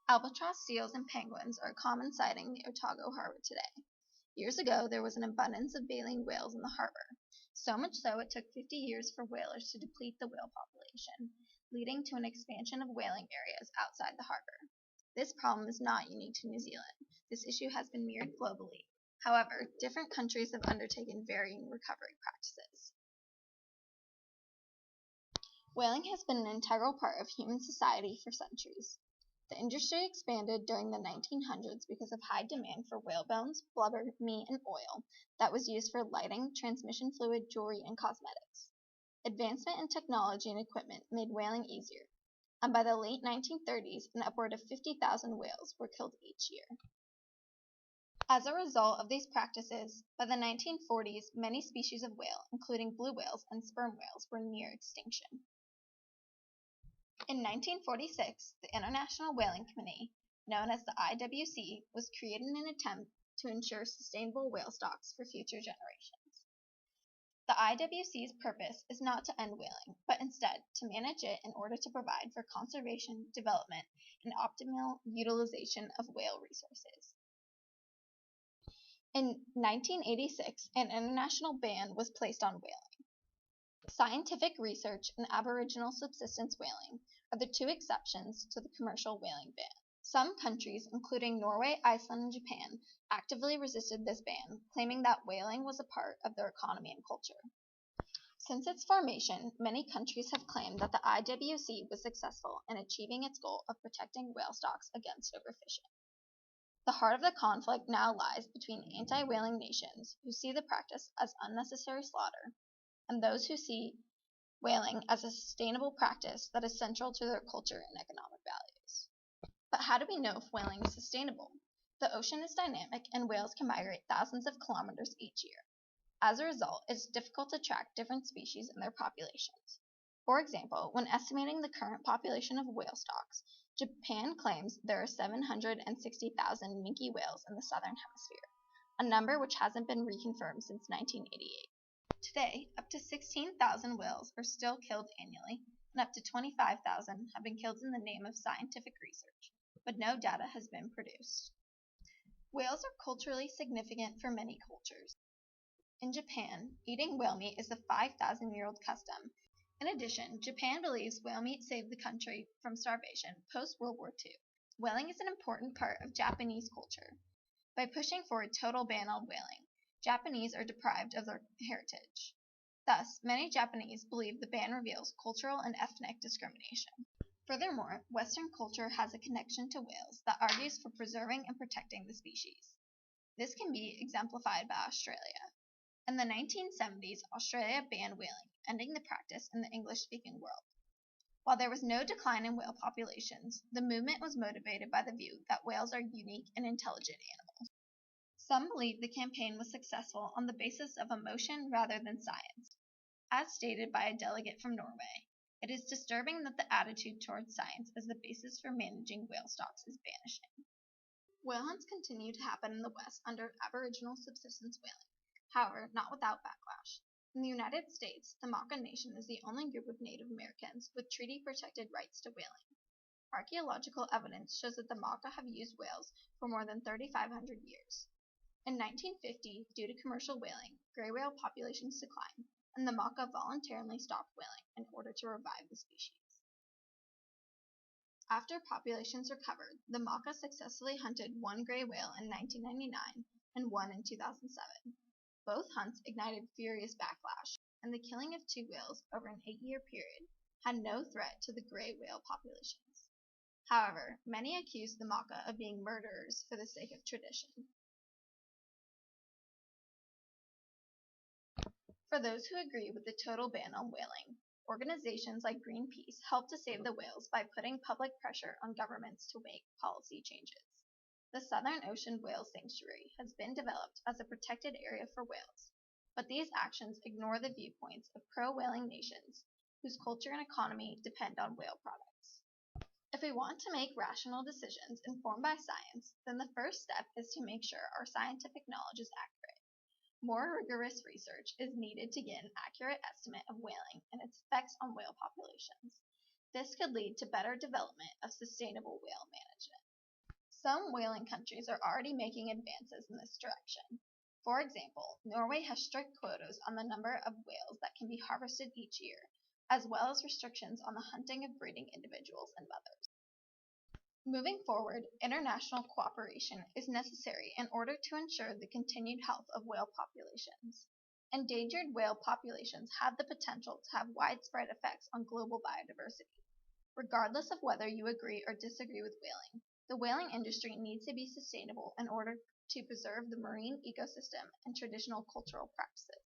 Albatross seals and penguins are a common sighting near Otago Harbor today. Years ago, there was an abundance of baleen whales in the harbor, so much so it took 50 years for whalers to deplete the whale population, leading to an expansion of whaling areas outside the harbor. This problem is not unique to New Zealand. This issue has been mirrored globally. However, different countries have undertaken varying recovery practices. Whaling has been an integral part of human society for centuries. The industry expanded during the 1900s because of high demand for whale bones, blubber, meat, and oil that was used for lighting, transmission fluid, jewelry, and cosmetics. Advancement in technology and equipment made whaling easier, and by the late 1930s, an upward of 50,000 whales were killed each year. As a result of these practices, by the 1940s, many species of whale, including blue whales and sperm whales, were near extinction. In 1946, the International Whaling Committee, known as the IWC, was created in an attempt to ensure sustainable whale stocks for future generations. The IWC's purpose is not to end whaling, but instead to manage it in order to provide for conservation, development, and optimal utilization of whale resources. In 1986, an international ban was placed on whaling. Scientific research and aboriginal subsistence whaling are the two exceptions to the commercial whaling ban. Some countries, including Norway, Iceland, and Japan, actively resisted this ban, claiming that whaling was a part of their economy and culture. Since its formation, many countries have claimed that the IWC was successful in achieving its goal of protecting whale stocks against overfishing. The heart of the conflict now lies between anti-whaling nations, who see the practice as unnecessary slaughter, and those who see whaling as a sustainable practice that is central to their culture and economic values. But how do we know if whaling is sustainable? The ocean is dynamic, and whales can migrate thousands of kilometers each year. As a result, it's difficult to track different species and their populations. For example, when estimating the current population of whale stocks, Japan claims there are 760,000 minke whales in the southern hemisphere, a number which hasn't been reconfirmed since 1988. Today, up to 16,000 whales are still killed annually, and up to 25,000 have been killed in the name of scientific research, but no data has been produced. Whales are culturally significant for many cultures. In Japan, eating whale meat is a 5,000-year-old custom. In addition, Japan believes whale meat saved the country from starvation post-World War II. Whaling is an important part of Japanese culture. By pushing for a total ban on whaling, Japanese are deprived of their heritage. Thus, many Japanese believe the ban reveals cultural and ethnic discrimination. Furthermore, Western culture has a connection to whales that argues for preserving and protecting the species. This can be exemplified by Australia. In the 1970s, Australia banned whaling, ending the practice in the English-speaking world. While there was no decline in whale populations, the movement was motivated by the view that whales are unique and intelligent animals. Some believe the campaign was successful on the basis of emotion rather than science. As stated by a delegate from Norway, it is disturbing that the attitude towards science as the basis for managing whale stocks is vanishing. Whale hunts continue to happen in the West under Aboriginal subsistence whaling, however, not without backlash. In the United States, the Maka Nation is the only group of Native Americans with treaty-protected rights to whaling. Archaeological evidence shows that the Maka have used whales for more than 3,500 years. In 1950, due to commercial whaling, gray whale populations declined, and the Maka voluntarily stopped whaling in order to revive the species. After populations recovered, the Maka successfully hunted one gray whale in 1999 and one in 2007. Both hunts ignited furious backlash, and the killing of two whales over an 8-year period had no threat to the gray whale populations. However, many accused the Maka of being murderers for the sake of tradition. For those who agree with the total ban on whaling, organizations like Greenpeace help to save the whales by putting public pressure on governments to make policy changes. The Southern Ocean Whale Sanctuary has been developed as a protected area for whales, but these actions ignore the viewpoints of pro-whaling nations whose culture and economy depend on whale products. If we want to make rational decisions informed by science, then the first step is to make sure our scientific knowledge is accurate. More rigorous research is needed to get an accurate estimate of whaling and its effects on whale populations. This could lead to better development of sustainable whale management. Some whaling countries are already making advances in this direction. For example, Norway has strict quotas on the number of whales that can be harvested each year, as well as restrictions on the hunting of breeding individuals and mothers. Moving forward, international cooperation is necessary in order to ensure the continued health of whale populations. Endangered whale populations have the potential to have widespread effects on global biodiversity. Regardless of whether you agree or disagree with whaling, the whaling industry needs to be sustainable in order to preserve the marine ecosystem and traditional cultural practices.